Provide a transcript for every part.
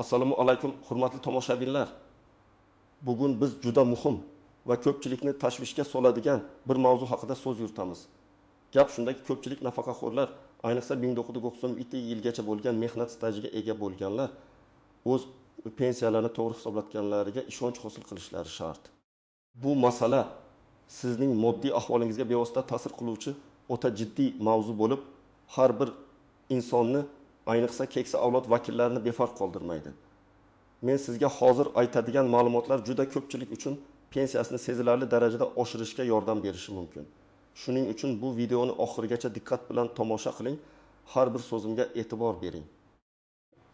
Assalomu alaykum, hurmatli tomoshabinlar. Bugun biz juda muhim va ko'pchilikni tashvishga soladigan bir mavzu haqida so'z yuritamiz. Gap shundaki, ko'pchilik nafaqaxo'rlar, ayniqsa 1992-yilgacha bo'lgan mehnat stajiga ega bo'lganlar o'z pensiyalarini to'g'ri hisoblatganlariga ishonch hosil qilishlari shart. Bu masala sizning moddiy ahvolingizga bevosita ta'sir qiluvchi o'ta jiddiy mavzu bo'lib, har bir insonni, ayniqsa keksa avlod vakillarini befarq qoldirmaydi. Men sizga hozir aytadigan ma'lumotlar juda ko'pchilik uchun pensiyasini sezilarli darajada oshirishga yordam berishi mumkin. Shuning uchun bu videoni oxirigacha diqqat bilan tomosha qiling, har bir so'zimga e'tibor bering.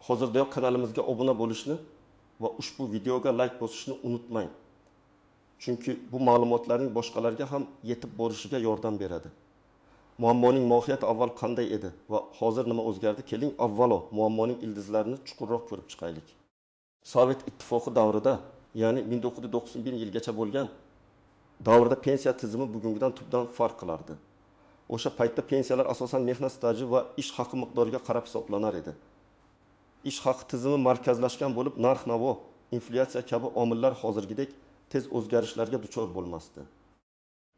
Hozirdayoq kanalimizga obuna bo'lishni va ushbu videoga like bosishni unutmang. Chunki bu ma'lumotlarning boshqalarga ham yetib borishiga yordam beradi. Muammoning mohiyati avval qanday edi va hozir nima o'zgardi? Keling, avvalo muammoning ildizlarini chuqurroq ko'rib chiqaylik. Sovet ittifoqi davrida, ya'ni 1991 yilgacha bo'lgan davrda pensiya tizimi bugungidan tubdan farq qilardi. O'sha paytda pensiyalar asosan mehnat staji va ish haqi miqdoriga qarab hisoblanar edi. Ish haqi tizimi markazlashgan bo'lib, narx-navo, inflyatsiya kabi omillar hozirgidek tez o'zgarishlarga duchor bo'lmasdi.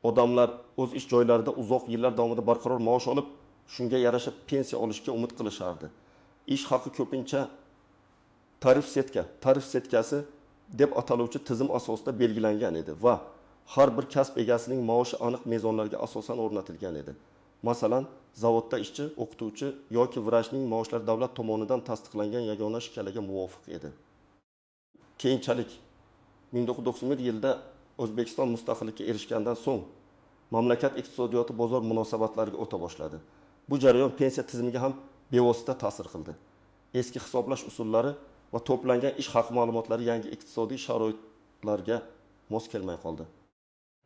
Odamlar o'z ish joylarida uzoq yillar davomida barqaror maosh olib, shunga yarasha pensiya olishga umid qilishardi. Ish haqi ko'pincha tarif setkasi deb ataluvchi tizim asosida belgilangan edi va har bir kasb egasining maoshi aniq mezonlarga asosan o'rnatilgan edi. Masalan, zavodda ishchi, o'qituvchi yoki vrachning maoshlari davlat tomonidan tasdiqlangan yagona shkalaga muvofiq edi. Keyinchalik 1991 yilda O'zbekiston mustaqillikka erishgandan so'ng mamlakat iqtisodiyoti bozor munosabatlariga o'ta boshladi. Bu jarayon pensiya tizimiga ham bevosita ta'sir qildi. Eski hisoblash usullari va to'plangan ish haqi ma'lumotlari yangi iqtisodiy sharoitlarga mos kelmay qoldi.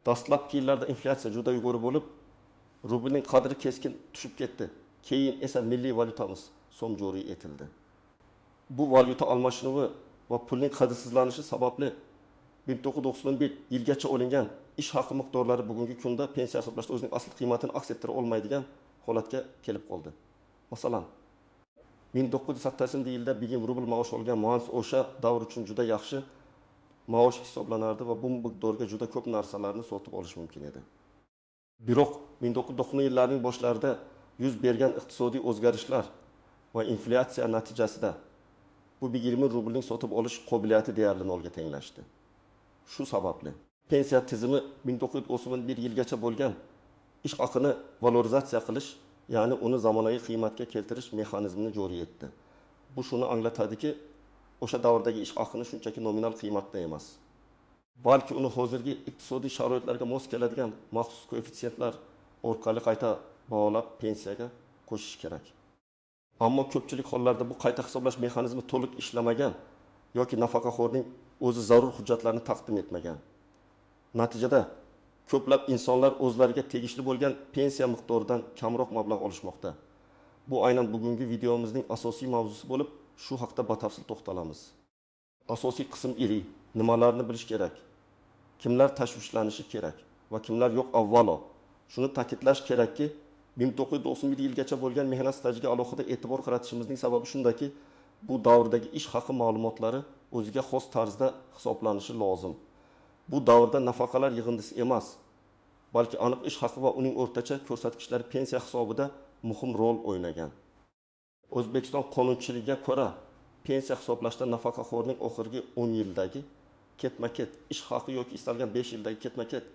Dastlabki yillarda inflyatsiya juda yuqori bo'lib, rublning qadri keskin tushib ketdi. Keyin esa milliy valyutamiz so'm joriy etildi. Bu valyuta almashinuvi va pulning qadrsizlanishi sababli 1991 yilgacha olingan ish haqi miqdorlari bugungi kunda pensiya hisoblashda o'zining asl qiymatini aks ettira olmaydigan holatga kelib qoldi. Masalan, 1980 yilda 1000 rubl maosh olgan muhandis o'sha davr uchun juda yaxshi maosh hisoblanardi va bu miqdorga juda ko'p narsalarni sotib olish mumkin edi. Biroq 1990 yillarning boshlarida yuz bergan iqtisodiy o'zgarishlar va inflyatsiya natijasida bu 20 rublning sotib olish qobiliyati deyarli nolga tenglashdi. Shu sababli pensiya tizimi 1991 yilgacha bo'lgan ish haqini valorizatsiya qilish, ya'ni uni zamonaviy qiymatga keltirish mexanizmini joriy etdi. Bu shuni anglatadiki, o'sha davrdagi ish haqini shunchaki nominal qiymatda emas, balki uni hozirgi iqtisodiy sharoitlarga mos keladigan maxsus koeffitsiyentlar orqali qayta baholab pensiyaga qo'shish kerak. Ammo ko'pchilik hollarda bu qayta hisoblash mexanizmi to'liq ishlamagan yoki nafaqaxo'rning o'zi zarur hujjatlarni taqdim etmagan. Natijada ko'plab insonlar o'zlariga tegishli bo'lgan pensiya miqdoridan kamroq mablag' olishmoqda. Bu aynan bugungi videomizning asosiy mavzusi bo'lib, shu haqda batafsil to'xtalamiz. Asosiy qism iri, nimalarni bilish kerak? Kimlar tashvishlanishi kerak va kimlar yo'q? Avvalo, shuni ta'kidlash kerakki, 1991 yilgacha bo'lgan mehnat stajiga alohida e'tibor qaratishimizning sababi shundaki, bu davrdagi ish haqi ma'lumotlari o'ziga xos tarzda hisoblanishi lozim. Bu davrda nafaqalar yig'indisi emas, balki aniq ish haqi va uning o'rtacha ko'rsatkichlari pensiya hisobida muhim rol o'ynagan. O'zbekiston qonunchiligiga ko'ra, pensiya hisoblashda nafaqaxo'rning oxirgi 10 yildagi ketma-ket ish haqi yoki istalgan 5 yildagi ketma-ket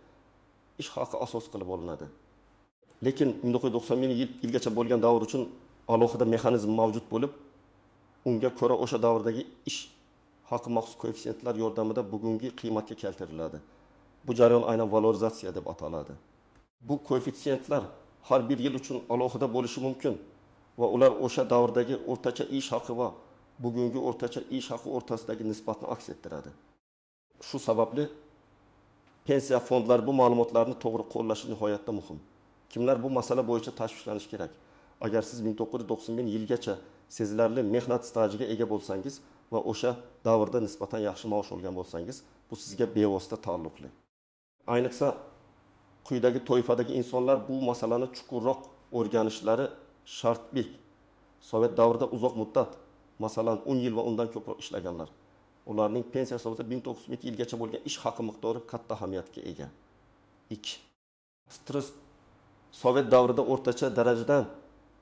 ish haqi asos qilib olinadi. Lekin 1991 yilgacha bo'lgan davr uchun alohida mexanizm mavjud bo'lib, unga ko'ra o'sha davrdagi ish haqi maxsus koeffitsiyentlar yordamida bugungi qiymatga keltiriladi. Bu jarayon aynan valorizatsiya deb ataladi. Bu koeffitsiyentlar har bir yil uchun alohida bo'lishi mumkin va ular o'sha davrdagi o'rtacha ish haqi va bugungi o'rtacha ish haqi o'rtasidagi nisbatni aks ettiradi. Shu sababli pensiya fondlari bu ma'lumotlarni to'g'ri qo'llashi nihoyatda muhim. Kimlar bu masala bo'yicha tashvishlanishi kerak? Agar siz 1991 yilgacha sezilarli mehnat stajiga ega bo'lsangiz va o'sha davrda nisbatan yaxshi maosh olgan bo'lsangiz, bu sizga bevosita taalluqli. Ayniqsa quyidagi toifadagi insonlar bu masalani chuqurroq o'rganishlari shartlik. Sovet davrida uzoq muddat masalan 10 yil va undan ko'proq ishlaganlar, ularning pensiya hisobida 1900 yilgacha bo'lgan ish haqi miqdori katta ahamiyatga ega. 2. Stress Sovet davrida o'rtacha darajadan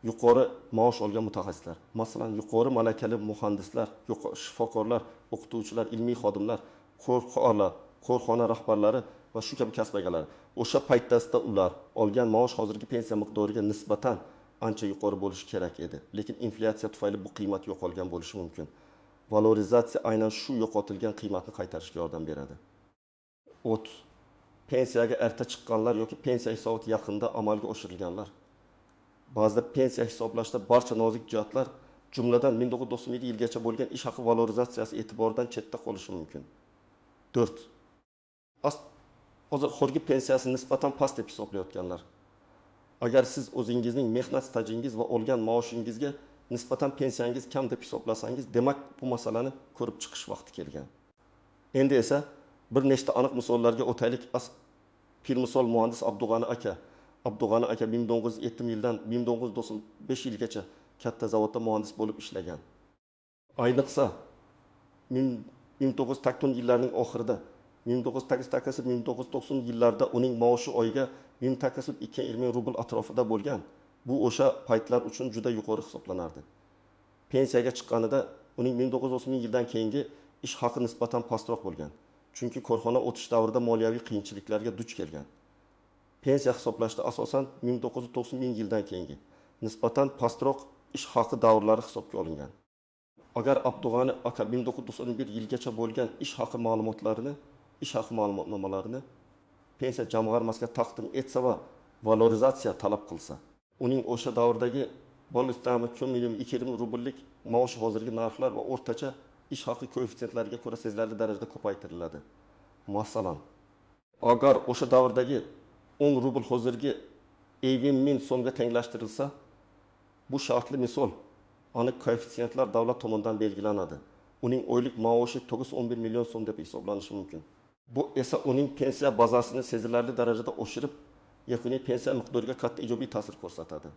yuqori maosh olgan mutaxassislar, masalan yuqori malakali muhandislar, shifokorlar, o'qituvchilar, ilmiy xodimlar, korxona rahbarlari va shu kabi kasb egalari. O'sha paytda ular olgan maosh hozirgi pensiya miqdoriga nisbatan ancha yuqori bo'lishi kerak edi. Lekin inflyatsiya tufayli bu qiymat yo'qolgan bo'lishi mumkin. Valorizatsiya aynan shu yo'qotilgan qiymatni qaytarishga yordam beradi. 30. Pensiyaga erta chiqqanlar yoki pensiya hisoboti yaqinda amalga oshirilganlar. Ba'zida pensiya hisoblashda barcha nozik jihatlar, jumladan 1997 yilgacha bo'lgan ish haqi valorizatsiyasi e'tibordan chetda qolishi mumkin. 4. Hozirgi pensiyasi nisbatan past deb hisoblayotganlar. Agar siz o'zingizning mehnat stajingiz va olgan maoshingizga nisbatan pensiyangiz kam deb hisoblasangiz, demak bu masalani ko'rib chiqish vaqti kelgan. Endi esa bir nechta aniq misollarga o'taylik. Pir misol muhandis Abdug'ani aka 1970 yildan 1995 yilgacha katta zavodda muhandis bo'lib ishlagan. Ayniqsa 1980 yillarning oxirida 1980-1990 yillarda uning maoshi oyiga 220 rubl atrofida bo'lgan. Bu o'sha paytlar uchun juda yuqori hisoblanardi. Pensiyaga chiqqanida uning 1990 yildan keyingi ish haqi nisbatan pastroq bo'lgan. Chunki korxona o'tish davrida moliyaviy qiyinchiliklarga duch kelgan. Pensiya hisoblashda asosan 1990 yildan keyingi nisbatan pastroq ish haqi davrlari hisobga olingan. Agar Abdug'ani aka 1991 yilgacha bo'lgan ish haqi ma'lumotnomalarini pensiya jamg'armasiga taqdim etsa va valorizatsiya talab qilsa, uning o'sha davrdagi bo'listami 220 rubllik maoshi hozirgi narxlar va o'rtacha ish haqi koeffitsentlariga ko'ra sezilarli darajada ko'paytiriladi. Masalan, agar o'sha davrdagi 10 rubl hozirgi 50.000 so'mga tenglashtirilsa, bu shartli misol aniq koeffitsentlar davlat tomonidan belgilanadi. Uning oylik maoshi 911 million so'm deb hisoblanishi mumkin. Bu esa uning pensiya bazasini sezilarli darajada oshirib, yakuniy pensiya miqdoriga katta ijobiy ta'sir ko'rsatadi.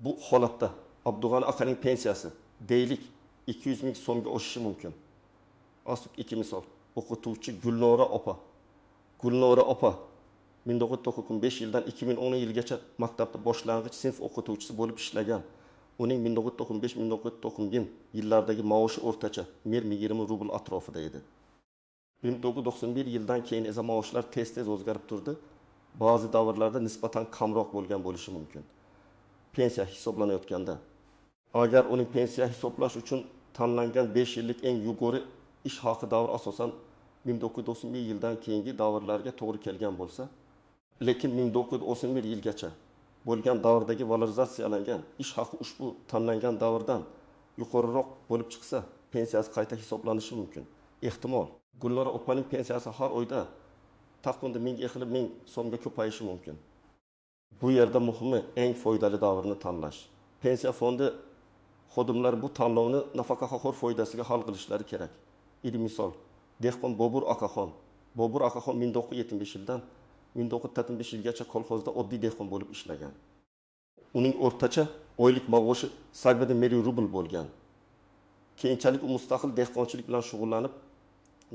Bu holatda Abdug'ani akaning pensiyasi deylik 200 ming so'mga oshishi mumkin. Asl ikki misol. O'qituvchi Gulnora opa 1995 yildan 2010 yilgacha maktabda boshlang'ich sinf o'qituvchisi bo'lib ishlagan. Uning 1995-1990 yillardagi maoshi o'rtacha 20 rubl atrofida edi. 1991 yildan keyin esa maoshlar tez o'zgarib turdi. Ba'zi davrlarda nisbatan kamroq bo'lgan bo'lishi mumkin. Pensiya hisoblanayotganda, agar uning pensiya hisoblash uchun tanlangan 5 yillik eng yuqori ish haqi davri asosan 1991 yildan keyingi davrlarga to'g'ri kelgan bo'lsa, lekin 1991 yilgacha bo'lgan davrdagi valorizatsiyalangan ish haqi ushbu tanlangan davrdan yuqoriroq bo'lib chiqsa, pensiyasi qayta hisoblanishi mumkin. Ehtimol Gulnora opaning pensiyasi har oyda taqvimda 1000 so'mga ko'payishi mumkin. Bu yerda muhimi eng foydali davrni tanlash. Pensiya fondi xodimlar bu tanlovni nafaqaxo'r foydasiga hal qilishlari kerak. Misol, dehqon Bobur akaxon 1975 yildan 1985 yilgacha kolxozda oddiy dehqon bo'lib ishlagan. Uning o'rtacha oylik maoshi 80 rubl bo'lgan. Keyinchalik u mustaqil dehqonchilik bilan shug'ullanib,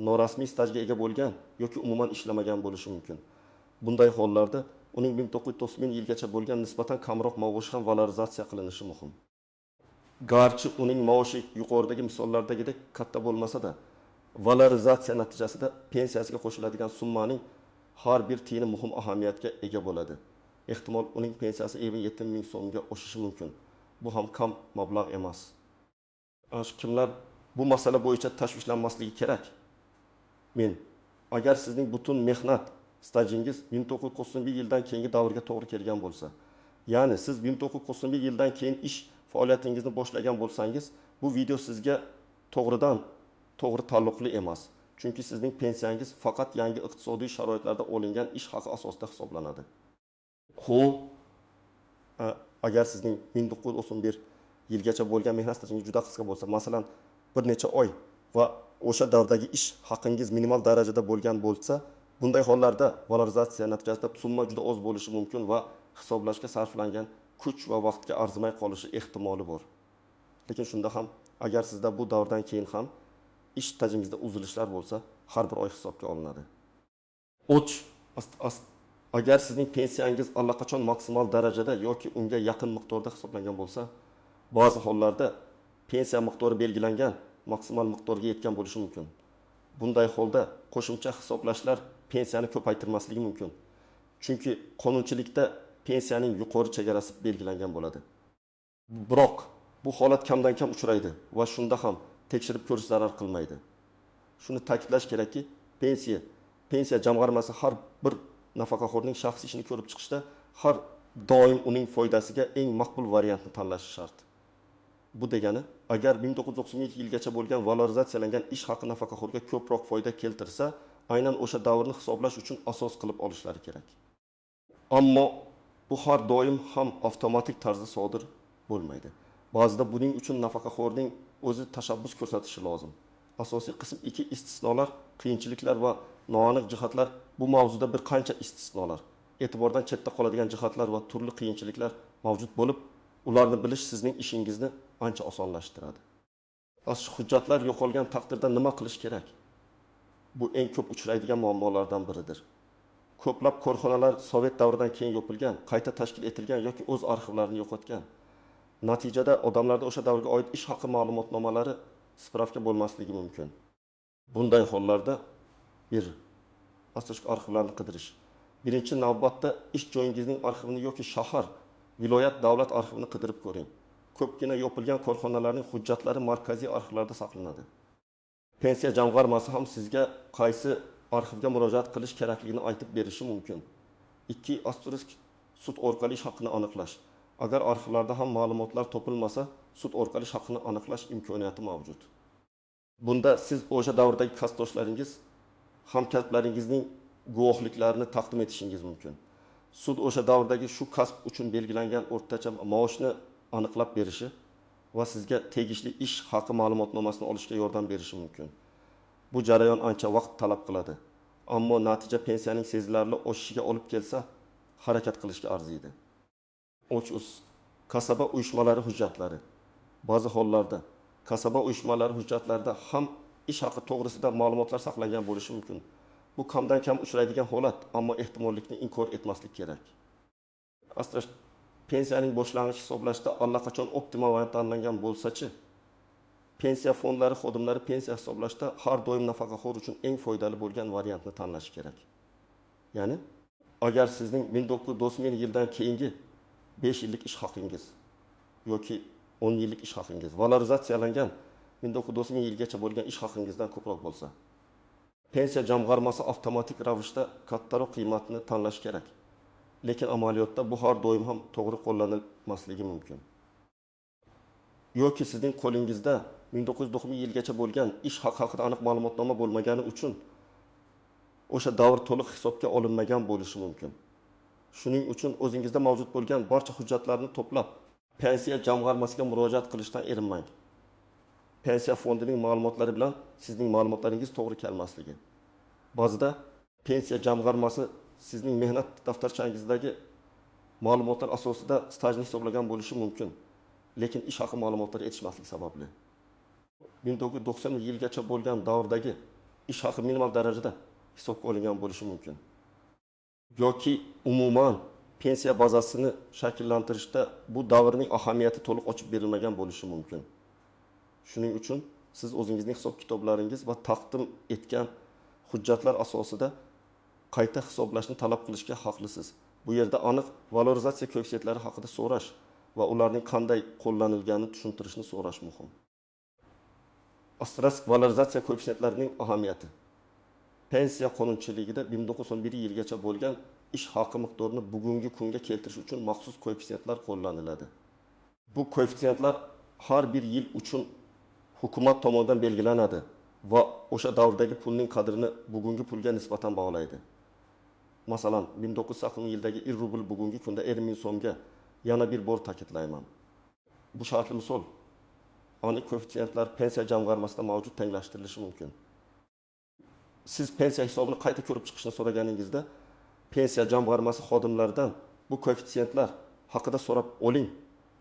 norasmiy stajga ega bo'lgan yoki umuman ishlamagan bo'lishi mumkin. Bunday hollarda uning 1990 yilgacha bo'lgan nisbatan kamroq maoshi ham valorizatsiya qilinishi muhim. Garchi uning maoshi yuqoridagi misollardagidek katta bo'lmasa-da, valorizatsiya natijasida pensiyasiga qo'shiladigan summaning har bir tiyini muhim ahamiyatga ega bo'ladi. Ehtimol uning pensiyasi 70 ming so'mga oshishi mumkin. Bu ham kam mablag' emas. Kimlar bu masala bo'yicha tashvishlanmasligi kerak? Agar sizning butun mehnat stajingiz 1991 yildan keyingi davrga to'g'ri kelgan bo'lsa, ya'ni siz 1991 yildan keyin ish faoliyatingizni boshlagan bo'lsangiz, bu video sizga to'g'ri taalluqli emas. Chunki sizning pensiyangiz faqat yangi iqtisodiy sharoitlarda olingan ish haqi asosida hisoblanadi. Agar sizning 1991 yilgacha bo'lgan mehnat stajingiz juda qisqa bo'lsa, masalan, bir necha oy va o'sha davrdagi ish haqingiz minimal darajada bo'lgan bo'lsa, bunday hollarda valorizatsiya natijasida summa juda oz bo'lishi mumkin va hisoblashga sarflangan kuch va vaqtga arzimay qolishi ehtimoli bor. Lekin shunda ham agar sizda bu davrdan keyin ham ish stajingizda uzilishlar bo'lsa, har bir oy hisobga olinadi. Agar sizning pensiyangiz allaqachon maksimal darajada yoki unga yaqin miqdorda hisoblangan bo'lsa, ba'zi hollarda pensiya miqdori belgilangan maksimal miqdorga yetgan bo'lishi mumkin. Bunday holda qo'shimcha hisoblashlar pensiyani ko'paytirmasligi mumkin. Chunki qonunchilikda pensiyaning yuqori chegarasi belgilangan bo'ladi. Biroq bu holat kamdan kam uchraydi va shunda ham tekshirib ko'rish zarar qilmaydi. Shuni ta'kidlash kerakki, pensiya jamg'armasi har bir nafaqaxo'rning shaxsiy ishini ko'rib chiqishda har doim uning foydasiga eng maqbul variantni tanlashi shart. Bu degani, agar 1992 yilgacha bo'lgan valorizatsiyalangan ish haqi nafaqaxo'rga ko'proq foyda keltirsa, aynan o'sha davrni hisoblash uchun asos qilib olishlari kerak. Ammo bu har doim ham avtomatik tarzda sodir bo'lmaydi. Ba'zida buning uchun nafaqaxo'rning o'zi tashabbus ko'rsatishi lozim. Asosiy qism 2 istisnolar, qiyinchiliklar va noaniq jihatlar. Bu mavzuda bir qancha istisnolar, e'tibordan chetda qoladigan jihatlar va turli qiyinchiliklar mavjud bo'lib, ularni bilish sizning ishingizni ancha osonlashtiradi. Hujjatlar yo'qolgan taqdirda nima qilish kerak? Bu eng ko'p uchraydigan muammolardan biridir. Ko'plab korxonalar Sovet davridan keyin yopilgan, qayta tashkil etilgan yoki o'z arxivlarini yo'qotgan. Natijada odamlarda o'sha davrga oid ish haqi ma'lumotnomalari spravka bo'lmasligi mumkin. Bunday hollarda asosiy arxivlarni qidirish. Birinchi navbatda ish joyingizning arxivini yoki shahar, viloyat davlat arxivini qidirib ko'ring. Ko'pgina yopilgan korxonalarning hujjatlari markaziy arxivlarda saqlanadi. Pensiya jamg'armasi ham sizga qaysi arxivga murojaat qilish kerakligini aytib berishi mumkin. 2. Sud orqali ish haqini aniqlash. Agar arxivlarda ham ma'lumotlar topilmasa, sud orqali ish haqini aniqlash imkoniyati mavjud. Bunda siz o'sha davrdagi kasbdoshlaringiz, hamkasblaringizning guvohliklarini taqdim etishingiz mumkin. Sud o'sha davrdagi shu kasb uchun belgilangan o'rtacha maoshni aniqlab berishi va sizga tegishli ish haqi ma'lumotnomasini olishga yordam berishi mumkin. Bu jarayon ancha vaqt talab qiladi, ammo natija pensiyaning sezilarli oshishiga olib kelsa, harakat qilishga arziydi. Kasaba uyushmalari hujjatlari. Ba'zi hollarda kasaba uyushmalari hujjatlarida ham ish haqi to'g'risida ma'lumotlar saqlangan bo'lishi mumkin. Bu kamdan kam uchraydigan holat, ammo ehtimollikni inkor etmaslik kerak. Aslida pensiyaning boshlang'ich hisoblashda allaqachon optimal variant tanlangan bo'lsa-chi, pensiya fondlari xodimlari pensiya hisoblashda har doim nafaqaxo'r uchun eng foydali bo'lgan variantni tanlashi kerak. Ya'ni, agar sizning 1990 yildan keyingi 5 yillik ish haqingiz yoki 10 yillik ish haqingiz valorizatsiyalangan 1990 yilgacha bo'lgan ish haqingizdan ko'proq bo'lsa, pensiya jamg'armasi avtomatik ravishda kattaroq qiymatni tanlash kerak. Lekin amaliyotda bu har doim ham to'g'ri qo'llanilmasligi mumkin. Yoki sizning qo'lingizda 1990 yilgacha bo'lgan ish haqi haqida aniq ma'lumotnoma bo'lmagani uchun o'sha davr to'liq hisobga olinmagan bo'lishi mumkin. Shuning uchun o'zingizda mavjud bo'lgan barcha hujjatlarni to'plab, pensiya jamg'armasiga murojaat qilishdan erinmang. Pensiya fondining ma'lumotlari bilan sizning ma'lumotlaringiz to'g'ri kelmasligi. Ba'zida pensiya jamg'armasi sizning mehnat daftarchangizdagi ma'lumotlar asosida stajni hisoblagan bo'lishi mumkin, lekin ish haqi ma'lumotlari yetishmasligi sababli 1990 yilgacha bo'lgan davrdagi ish haqi minimal darajada hisobga olingan bo'lishi mumkin. Yoki umuman pensiya bazasini shakllantirishda bu davrning ahamiyati to'liq ochib berilmagan bo'lishi mumkin. Shuning uchun siz o'zingizning hisob kitoblaringiz va taqdim etgan hujjatlar asosida qayta hisoblashni talab qilishga haqlisiz. Bu yerda aniq valorizatsiya koeffitsiyentlari haqida so'rash va ularning qanday qo'llanilganini tushuntirishni so'rash muhim. Valorizatsiya koeffitsiyentlarining ahamiyati. Pensiya qonunchiligida 1911 yilgacha bo'lgan ish haqi miqdorini bugungi kunga keltirish uchun maxsus koeffitsiyentlar qo'llaniladi. Bu koeffitsiyentlar har bir yil uchun hukumat tomonidan belgilanadi va o'sha davrdagi pulning qadrini bugungi pulga nisbatan bog'laydi. Masalan, 1980 yildagi 1 rubl bugungi kunda 50.000 so'mga yana bir bor ta'kidlayman. Bu shartli misol. Aniq koeffitsiyentlar pensiya jamg'armasida mavjud tenglashtirilishi mumkin. Siz pensiya hisobini qayta ko'rib chiqishni so'raganingizda, pensiya jamg'armasi xodimlaridan bu koeffitsiyentlar haqida so'rab oling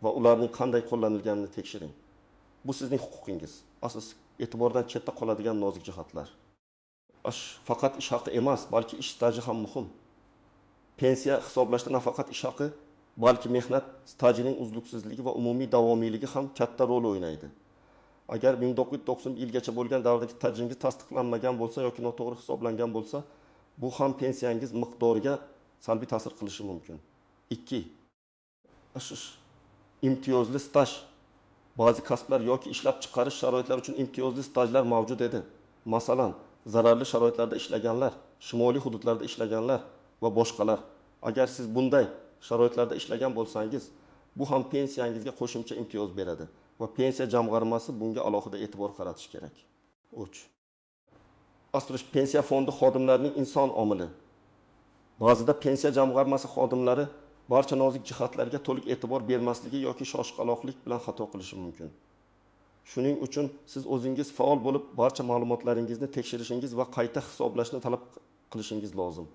va ularning qanday qo'llanilganini tekshiring. Bu sizning huquqingiz. Asoz e'tibordan chetda qoladigan nozik jihatlar. Faqat ish haqi emas, balki ish staji ham muhim. Pensiya hisoblashda nafaqat ish haqi, balki mehnat stajining uzluksizligi va umumiy davomiyligi ham katta rol o'ynaydi. Agar 1990 yilgacha bo'lgan davrdagi tajingiz tasdiqlanmagan bo'lsa yoki noto'g'ri hisoblangan bo'lsa, bu ham pensiyangiz miqdoriga salbiy ta'sir qilishi mumkin. 2. Imtiyozli staj. Ba'zi kasblar yoki ishlab chiqarish sharoitlari uchun imtiyozli stajlar mavjud edi. Masalan, zararli sharoitlarda ishlaganlar, shimoliy hududlarda ishlaganlar va boshqalar. Agar siz bunday sharoitlarda ishlagan bo'lsangiz, bu ham pensiyangizga qo'shimcha imtiyoz beradi va pensiya jamg'armasi bunga alohida e'tibor qaratish kerak. 3. Astrosh pensiya fondi xodimlarining inson omili. Ba'zida pensiya jamg'armasi xodimlari barcha nozik jihatlarga to'liq e'tibor bermasligi yoki shoshqaloqlik bilan xato qilishi mumkin. Shuning uchun siz o'zingiz faol bo'lib, barcha ma'lumotlaringizni tekshirishingiz va qayta hisoblashni talab qilishingiz lozim.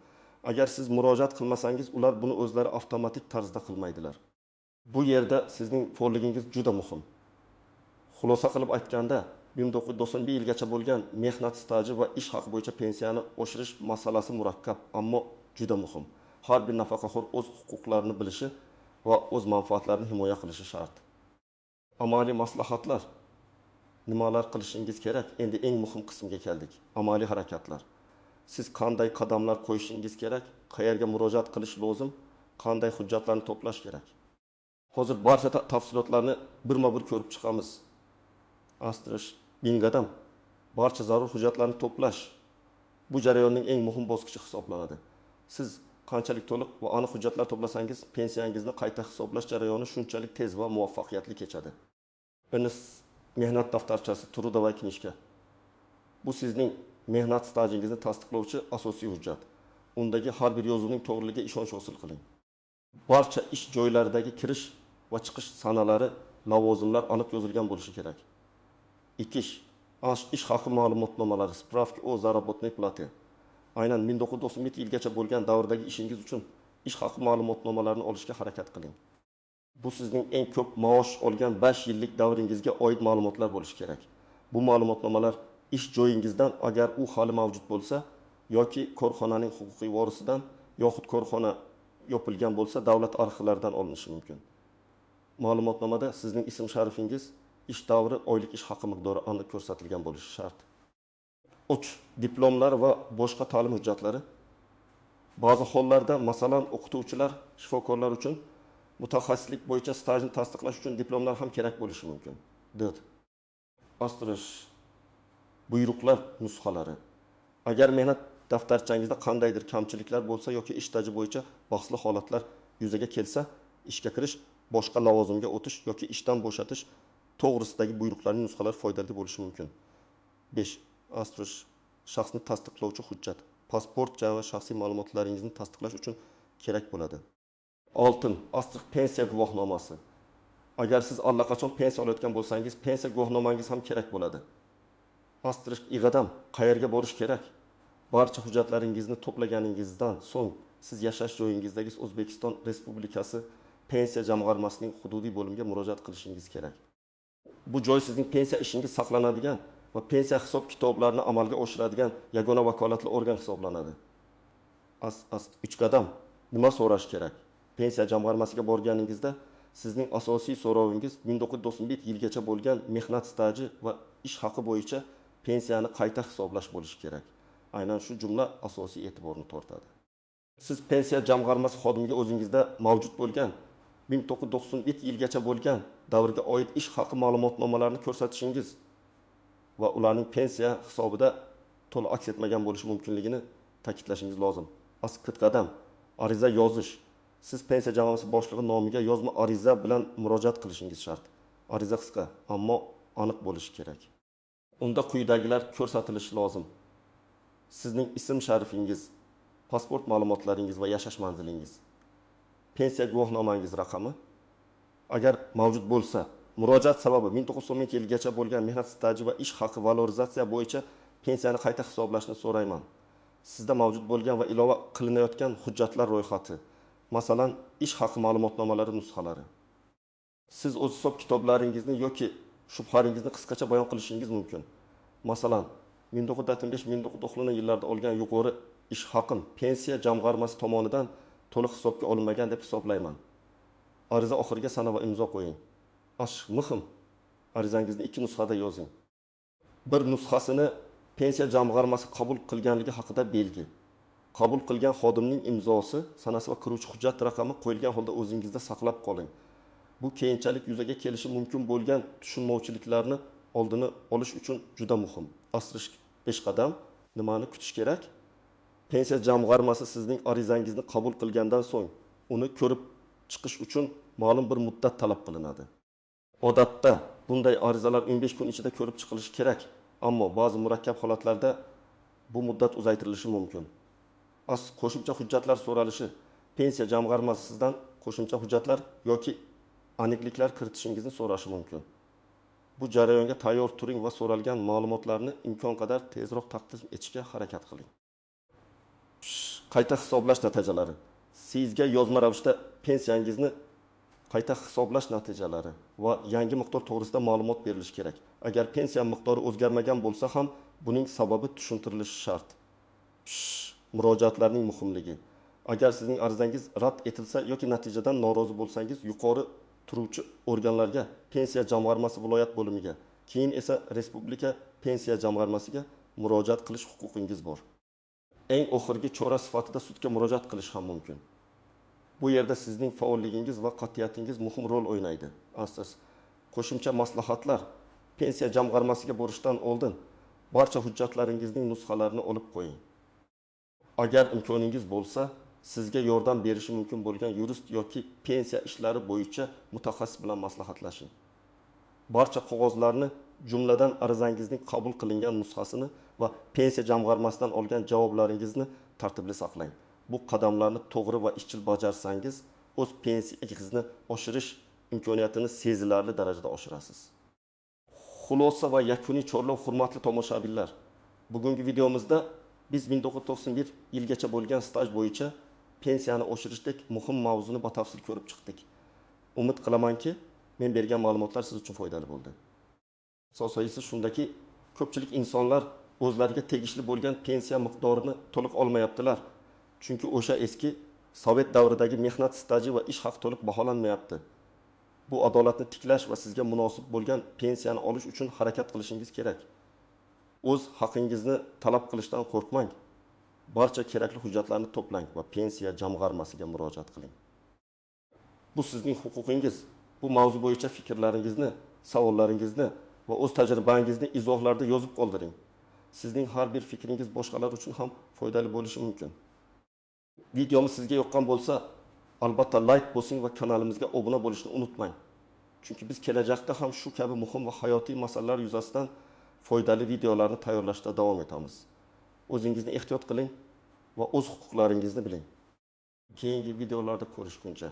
Agar siz murojaat qilmasangiz, ular buni o'zlari avtomatik tarzda qilmaydilar. Bu yerda sizning faolligingiz juda muhim. Xulosa qilib aytganda, 1991 yilgacha bo'lgan mehnat staji va ish haqi bo'yicha pensiyani oshirish masalasi murakkab, ammo juda muhim. Har bir nafaqaxo'r o'z huquqlarini bilishi va o'z manfaatlarini himoya qilishi shart. Amaliy maslahatlar. Nimalar qilishingiz kerak? Endi eng muhim qismga keldik. Amaliy harakatlar. Siz qanday qadamlar qo'yishingiz kerak? Qayerga murojaat qilish lozim? Qanday hujjatlarni to'plash kerak? Hozir barcha tafsilotlarni birma-bir ko'rib chiqamiz. Astrosh qadam. Barcha zarur hujjatlarni to'plash bu jarayonning eng muhim bosqichi hisoblanadi. Siz qanchalik to'liq va aniq hujjatlar to'plasangiz, pensiyangizni qayta hisoblash jarayoni shunchalik tez va muvaffaqiyatli kechadi. Mehnat daftarchasi, trudovaya knishka. Bu sizning mehnat stajingizni tasdiqlovchi asosiy hujjat. Undagi har bir yozuvning to'g'riligiga ishonch hosil qiling. Barcha ish joylaridagi kirish va chiqish sanalari, lavozimlar aniq yozilgan bo'lishi kerak. 2. Ish haqi ma'lumotnomalari, spravki o zaработной plate. Aynan 1997 yilgacha bo'lgan davrdagi ishingiz uchun ish haqi ma'lumotnomalarini olishga harakat qiling. Bu sizning eng ko'p maosh olgan 5 yillik davringizga oid ma'lumotlar bo'lishi kerak. Bu ma'lumotnomalar ish joyingizdan, agar u hali mavjud bo'lsa, yoki korxonaning huquqiy vorisidan, yoxud korxona yopilgan bo'lsa, davlat arxivlaridan olinishi mumkin. Ma'lumotnomada sizning ism-sharifingiz, ish davri, oylik ish haqi miqdori aniq ko'rsatilgan bo'lishi shart. 3. Diplomlar va boshqa ta'lim hujjatlari. Ba'zi hollarda, masalan, o'qituvchilar, shifokorlar uchun mutaxassislik bo'yicha stajni tasdiqlash uchun diplomlar ham kerak bo'lishi mumkin. 4. Astrosh buyruqlar nusxalari. Agar mehnat daftarchangizda qandaydir kamchiliklar bo'lsa yoki ish staji bo'yicha bahsli holatlar yuzaga kelsa, ishga kirish, boshqa lavozimga o'tish yoki ishdan bo'shatish to'g'risidagi buyruqlarning nusxalari foydali bo'lishi mumkin. 5. Astrosh shaxsni tasdiqlovchi hujjat. Pasport va shaxsiy ma'lumotlaringizni tasdiqlash uchun kerak bo'ladi. 6. Astrosh pensiya guvohnomasi. Agar siz allaqachon pensiya olayotgan bo'lsangiz, pensiya guvohnomangiz ham kerak bo'ladi. Astrosh qadam. Qayerga borish kerak? Barcha hujjatlaringizni to'plaganingizdan so'ng siz yashash joyingizdagi O'zbekiston Respublikasi pensiya jamg'armasining hududiy bo'limiga murojaat qilishingiz kerak. Bu joy sizning pensiya ishingiz saqlanadigan va pensiya hisob kitoblarini amalga oshiradigan yagona vakolatli organ hisoblanadi. 3 qadam. Nima so'rash kerak? Pensiya jamg'armasiga borganingizda sizning asosiy so'rovingiz 1991 yilgacha bo'lgan mehnat staji va ish haqi bo'yicha pensiyani qayta hisoblash bo'lishi kerak. Aynan shu jumla asosiy e'tiborni tortadi. Siz pensiya jamg'armasi xodimiga o'zingizda mavjud bo'lgan 1997 yilgacha bo'lgan davrga oid ish haqi ma'lumotnomalarini ko'rsatishingiz va ularning pensiya hisobida to'liq aks etmagan bo'lishi mumkinligini ta'kidlashingiz lozim. 4 qadam. Ariza yozish. Siz pensiya jamg'armasi boshlig'i nomiga yozma ariza bilan murojaat qilishingiz shart. Ariza qisqa, ammo aniq bo'lishi kerak. Unda quyidagilar ko'rsatilishi lozim. Sizning ism-sharifingiz, pasport ma'lumotlaringiz va yashash manzilingiz, pensiya guvohnomangiz raqami. Agar mavjud bo'lsa, murojaat sababi 1990 yilgacha bo'lgan mehnat staji va ish haqi valorizatsiya bo'yicha pensiyani qayta hisoblashni so'rayman. Sizda mavjud bo'lgan va ilova qilinayotgan hujjatlar ro'yxati, masalan, ish haqi ma'lumotnomalari nusxalari. Siz o'z hisob kitoblaringizni yoki shubharingizni qisqacha bayon qilishingiz mumkin. Masalan, 1965-1990 yillarda olgan yuqori ish haqim pensiya jamg'armasi tomonidan to'liq hisobga olinmagan deb hisoblayman. Ariza oxiriga sana va imzo qo'ying. Muhim. Arizangizni 2 nusxada yozing. Bir nusxasini pensiya jamg'armasi qabul qilganligi haqida belgi. Qabul qilgan xodimning imzosi, sanasi va kiruvchi hujjat raqami qo'yilgan holda o'zingizda saqlab qoling. Bu keyinchalik yuzaga kelishi mumkin bo'lgan tushunmovchiliklarni oldini olish uchun juda muhim. Asrish peshqadam. Nimani kutish kerak? Pensiya jamg'armasi sizning arizangizni qabul qilgandan so'ng uni ko'rib chiqish uchun ma'lum bir muddat talab qilinadi. Odatda bunday arizalar 15 kun ichida ko'rib chiqilishi kerak, ammo ba'zi murakkab holatlarda bu muddat uzaytirilishi mumkin. Qo'shimcha hujjatlar so'ralishi. Pensiya jamg'armasi sizdan qo'shimcha hujjatlar yoki aniqliklar kiritishingizni so'rashi mumkin. Bu jarayonga tayyor turing va so'ralgan ma'lumotlarni imkon qadar tezroq taqdim etishga harakat qiling. Qayta hisoblash natijalari. Sizga yozma ravishda pensiyangizni qayta hisoblash natijalari va yangi miqdor to'g'risida ma'lumot berilishi kerak. Agar pensiya miqdori o'zgarmagan bo'lsa ham, buning sababi tushuntirilishi shart. Murojaatlarning muhimligi. Agar sizning arizangiz rad etilsa yoki natijadan norozi bo'lsangiz, yuqori turuvchi organlarga, pensiya jamg'armasi viloyat bo'limiga, keyin esa respublika pensiya jamg'armasiga murojaat qilish huquqingiz bor. Eng oxirgi chora sifatida sudga murojaat qilish ham mumkin. Bu yerda sizning faolligingiz va qat'iyatingiz muhim rol o'ynaydi. Qo'shimcha maslahatlar. Pensiya jamg'armasiga borishdan oldin barcha hujjatlaringizning nusxalarini olib qo'ying. Agar imkoningiz bo'lsa, sizga yordam berishi mumkin bo'lgan yurist yoki pensiya ishlari bo'yicha mutaxassis bilan maslahatlashing. Barcha qog'ozlarni, jumladan arizangizning qabul qilingan nusxasini va pensiya jamg'armasidan olgan javoblaringizni tartibli saqlang. Bu qadamlarni to'g'ri va izchil bajarsangiz, o'z pensiyangizni oshirish imkoniyatini sezilarli darajada oshirasiz. Xulosa va yakuniy chorlov. Hurmatli tomoshabinlar, bugungi videomizda biz 1991 yilgacha bo'lgan staj bo'yicha pensiyani oshirishdek muhim mavzuni batafsil ko'rib chiqdik. Umid qilamanki, men bergan ma'lumotlar siz uchun foydali bo'ldi. Asosiysi shundaki, ko'pchilik insonlar o'zlariga tegishli bo'lgan pensiya miqdorini to'liq olmayaptilar. Chunki o'sha eski Sovet davridagi mehnat staji va ish haqi to'liq baholanmayapti. Bu adolatni tiklash va sizga munosib bo'lgan pensiyani olish uchun harakat qilishingiz kerak. O'z haqingizni talab qilishdan qo'rqmang. Barcha kerakli hujjatlarni to'plang va pensiya jamg'armasiga murojaat qiling. Bu sizning huquqingiz. Bu mavzu bo'yicha fikrlaringizni, savollaringizni va o'z tajribangizni izohlarda yozib qoldiring. Sizning har bir fikringiz boshqalar uchun ham foydali bo'lishi mumkin. Videomiz sizga yoqqan bo'lsa, albatta like bosing va kanalimizga obuna bo'lishni unutmang. Chunki biz kelajakda ham shu kabi muhim va hayotiy masalalar yuzasidan foydali videolarni tayyorlashda davom etamiz. O'zingizni ehtiyot qiling va o'z huquqlaringizni biling. Keyingi videolarda ko'rishguncha